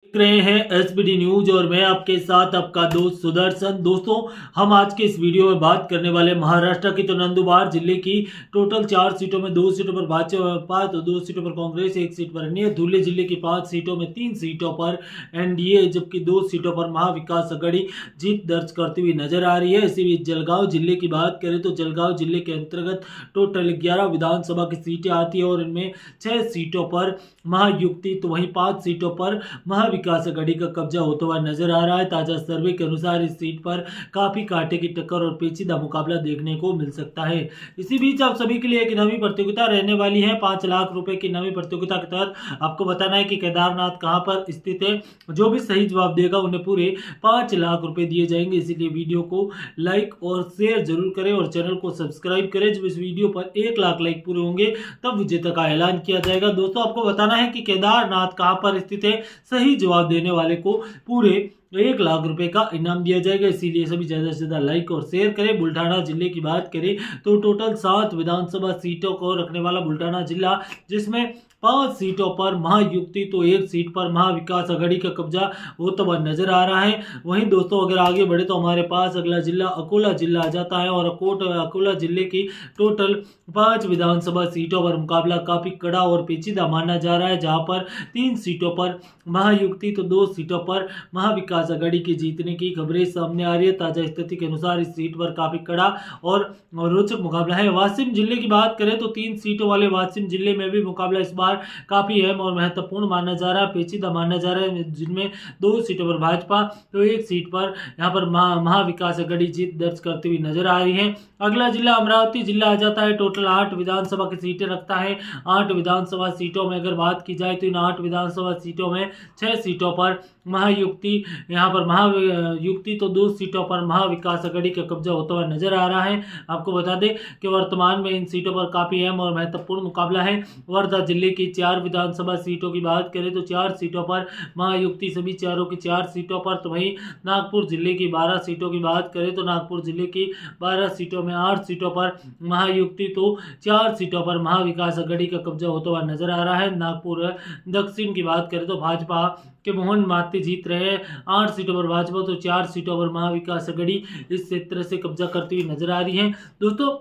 देख रहे हैं एसबीडी न्यूज और मैं आपके साथ आपका दोस्त सुदर्शन। दोस्तों, हम आज के इस वीडियो में बात करने वाले महाराष्ट्र की तो नंदुरबार जिले की टोटल 4 सीटों में 2 सीटों पर भाजपा तो 2 सीटों पर कांग्रेस, 1 सीट पर अन्य। धुले जिले की 5 सीटों में 3 सीटों पर एनडीए जबकि 2 सीटों पर महाविकास अघाड़ी जीत दर्ज करती हुई नजर आ रही है। इसी बीच जलगांव जिले की बात करें तो जलगांव जिले के अंतर्गत टोटल 11 विधानसभा की सीटें आती है और इनमें 6 सीटों पर महायुक्ति तो वहीं 5 सीटों पर महाविकास अघाड़ी का कब्जा होता हुआ नजर आ रहा है। ताजा सर्वे के अनुसार इस सीट पर काफी कांटे की टक्कर और पेचीदा मुकाबला देखने को मिल सकता है। इसी बीच आप सभी के लिए एक नवी प्रतियोगिता रहने वाली है। 5 लाख रुपए की नवी प्रतियोगिता के तहत आपको बताना है कि केदारनाथ कहां पर स्थित है। जो भी सही जवाब देगा उन्हें पूरे 5 लाख रुपए दिए जाएंगे। इसीलिए वीडियो को लाइक और शेयर जरूर करें और चैनल को सब्सक्राइब करें। जब इस वीडियो पर 1 लाख लाइक पूरे होंगे तब विजेता का ऐलान किया जाएगा। दोस्तों, आपको बताना है कि केदारनाथ कहां पर स्थित है। सही जवाब देने वाले को पूरे 1 लाख रुपए का इनाम दिया जाएगा। इसीलिए सभी ज्यादा से ज्यादा लाइक और शेयर करें। बुल्ढाना जिले की बात करें तो टोटल 7 विधानसभा सीटों को रखने वाला बुल्ढाना जिला, जिसमें 5 सीटों पर महायुक्ति तो 1 सीट पर महाविकास अघाड़ी का कब्जा होता हुआ नजर आ रहा है। वहीं दोस्तों, अगर आगे बढ़े तो हमारे पास अगला जिला अकोला जिला आ जाता है और अकोला जिले की टोटल 5 विधानसभा सीटों पर मुकाबला काफी कड़ा और पेचीदा माना जा रहा है, जहां पर 3 सीटों पर महायुक्ति तो 2 सीटों पर महाविकास अघाड़ी के जीतने की खबरें सामने आ रही है। ताजा स्थिति के अनुसार इस सीट पर काफी कड़ा और रोचक मुकाबला है। वाशिम जिले की बात करें तो 3 सीटों वाले वाशिम जिले में भी मुकाबला इस बार काफी अहम और महत्वपूर्ण माना जा रहा है, पेचीदा माना जा रहा है, जिनमें 2 सीटों पर भाजपा तो 1 सीट पर यहां पर महाविकास अघाड़ी जीत दर्ज करती हुई नजर आ रही है। अगला जिला अमरावती जिला आ जाता है। टोटल 8 विधानसभा की सीटें रखता है। 8 विधानसभा सीटों में अगर बात की जाए तो इन 8 विधानसभा सीटों में 6 सीटों पर महायुक्ति यहाँ पर महायुक्ति तो 2 सीटों पर महाविकास अघाड़ी का कब्जा होता हुआ नजर आ रहा है। आपको बता दें कि वर्तमान में इन सीटों पर काफी अहम और महत्वपूर्ण मुकाबला है। वर्धा जिले की 4 विधानसभा सीटों की बात करें तो 4 सीटों पर महायुक्ति, सभी चारों की 4 सीटों पर। तो वहीं नागपुर जिले की 12 सीटों की बात करें तो नागपुर जिले की 12 सीटों में 8 सीटों पर महायुक्ति तो 4 सीटों पर महाविकास अघाड़ी का कब्जा होता हुआ नजर आ रहा है। नागपुर दक्षिण की बात करें तो भाजपा के मोहन माते जीत रहे हैं। 8 सीटों पर भाजपा तो 4 सीटों पर महाविकास अघाड़ी इस क्षेत्र से कब्जा करती हुई नजर आ रही है। दोस्तों,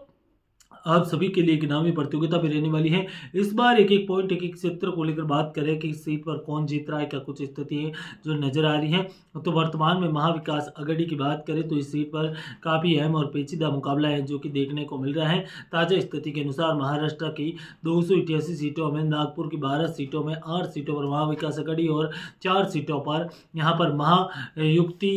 आप सभी के लिए एक इनामी प्रतियोगिता भी रहने वाली है। इस बार एक एक पॉइंट एक एक क्षेत्र को लेकर बात करें कि इस सीट पर कौन जीत रहा है, क्या कुछ स्थिति है जो नजर आ रही है। तो वर्तमान में महाविकास अघाड़ी की बात करें तो इस सीट पर काफी अहम और पेचीदा मुकाबला है जो कि देखने को मिल रहा है। ताजा स्थिति के अनुसार महाराष्ट्र की 288 सीटों में नागपुर की 12 सीटों में 8 सीटों पर महाविकास अघाड़ी और 4 सीटों पर यहाँ पर महायुक्ति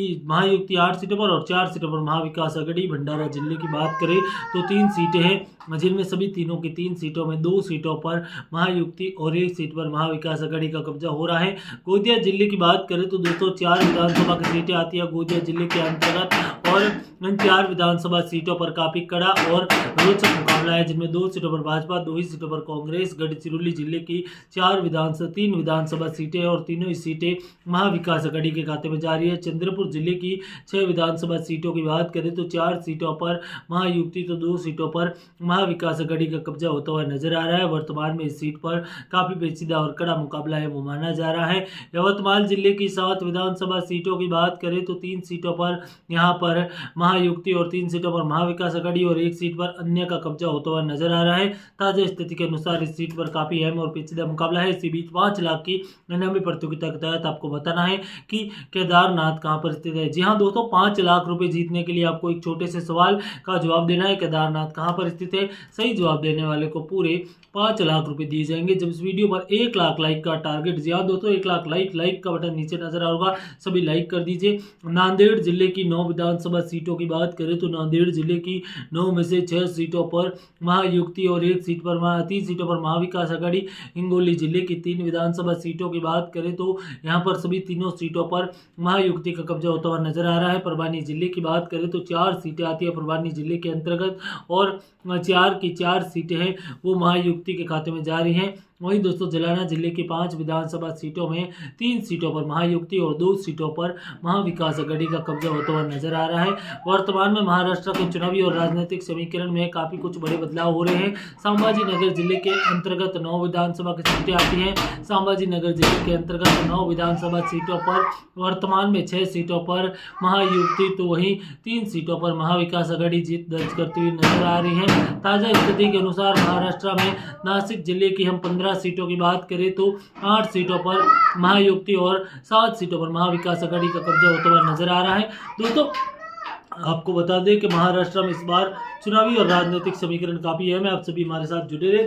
8 सीटों पर और 4 सीटों पर महाविकास अघाड़ी। भंडारा जिले की बात करें तो 3 सीटें हैं, जिनमें सभी तीनों की 3 सीटों में 2 सीटों पर महायुक्ति और 1 सीट पर महाविकास अघाड़ी का कब्जा हो रहा है। गोंदिया जिले की बात करें तो दोस्तों 4 विधानसभा की सीटें आती है गोंदिया जिले के अंतर्गत और इन 4 विधानसभा सीटों पर काफी कड़ा और रोचक मुकाबला है, जिनमें 2 सीटों पर भाजपा, 2 ही सीटों पर कांग्रेस। गढ़चिरौली जिले की 3 विधानसभा सीटें और तीनों ही सीटें महाविकास अघाड़ी के खाते में जा रही है। चंद्रपुर जिले की 6 विधानसभा सीटों की बात करें तो 4 सीटों पर महायुक्ति तो 2 सीटों पर महाविकास अघाड़ी का कब्जा होता हुआ नजर आ रहा है। वर्तमान में इस सीट पर काफी पेचीदा और कड़ा मुकाबला है वो माना जा रहा है। यवतमाल जिले की 7 विधानसभा सीटों की बात करें तो 3 सीटों पर यहाँ पर महायुक्ति और 3 सीटों पर महाविकास अघाड़ी और 1 सीट पर अन्य का कब्जा होता हुआ नजर आ रहा है। ताजा स्थिति के अनुसार इस सीट पर काफी अहम और पेचीदा मुकाबला है। इसी बीच 5 लाख की इनामी प्रतियोगिता के तहत आपको बताना है कि केदारनाथ कहां पर स्थित है। जी हाँ दोस्तों, 5 लाख रुपए जीतने के लिए आपको एक छोटे से सवाल का जवाब देना है, केदारनाथ कहां पर स्थित है। सही जवाब देने वाले को पूरे 5 लाख रुपए दिए जाएंगे जब इस वीडियो पर 1 लाख लाइक का टारगेट। जी हाँ दोस्तों, 1 लाख लाइक का बटन नीचे नजर आएगा, सभी लाइक कर दीजिए। नांदेड़ जिले की 9 विधानसभा सीटों की बात करें तो नांदेड़ जिले की 9 में से 6 सीटों पर महायुक्ति और 1 सीट पर 3 सीटों पर महाविकास अघाड़ी। हिंगोली जिले की 3 विधानसभा सीटों की बात करें तो यहाँ पर सभी तीनों सीटों पर महायुक्ति का कब्जा होता हुआ नजर आ रहा है। परवानी जिले की बात करें तो 4 सीटें आती है परवानी जिले के अंतर्गत और 4 की 4 सीटें हैं वो महायुक्ति के खाते में जा रही हैं। वहीं दोस्तों जालना जिले की 5 विधानसभा सीटों में 3 सीटों पर महायुति और 2 सीटों पर महाविकास आघाड़ी का कब्जा होता हुआ नजर आ रहा है। वर्तमान में महाराष्ट्र के चुनावी और राजनीतिक समीकरण में काफी कुछ बड़े बदलाव हो रहे हैं। संभाजी नगर जिले के अंतर्गत 9 विधानसभा की सीटें आती हैं। संभाजी नगर जिले के अंतर्गत 9 विधानसभा सीटों पर वर्तमान में 6 सीटों पर महायुति तो वहीं 3 सीटों पर महाविकास आघाड़ी जीत दर्ज करती हुई नजर आ रही है। ताजा स्थिति के अनुसार महाराष्ट्र में नासिक जिले की हम 15 सीटों की बात करें तो 8 सीटों पर महायुति और 7 सीटों पर महाविकास आघाड़ी का कब्जा होता हुआ नजर आ रहा है। दोस्तों आपको बता दें कि महाराष्ट्र में इस बार चुनावी और राजनीतिक समीकरण काफी अहम है। आप सभी हमारे साथ जुड़े रहे।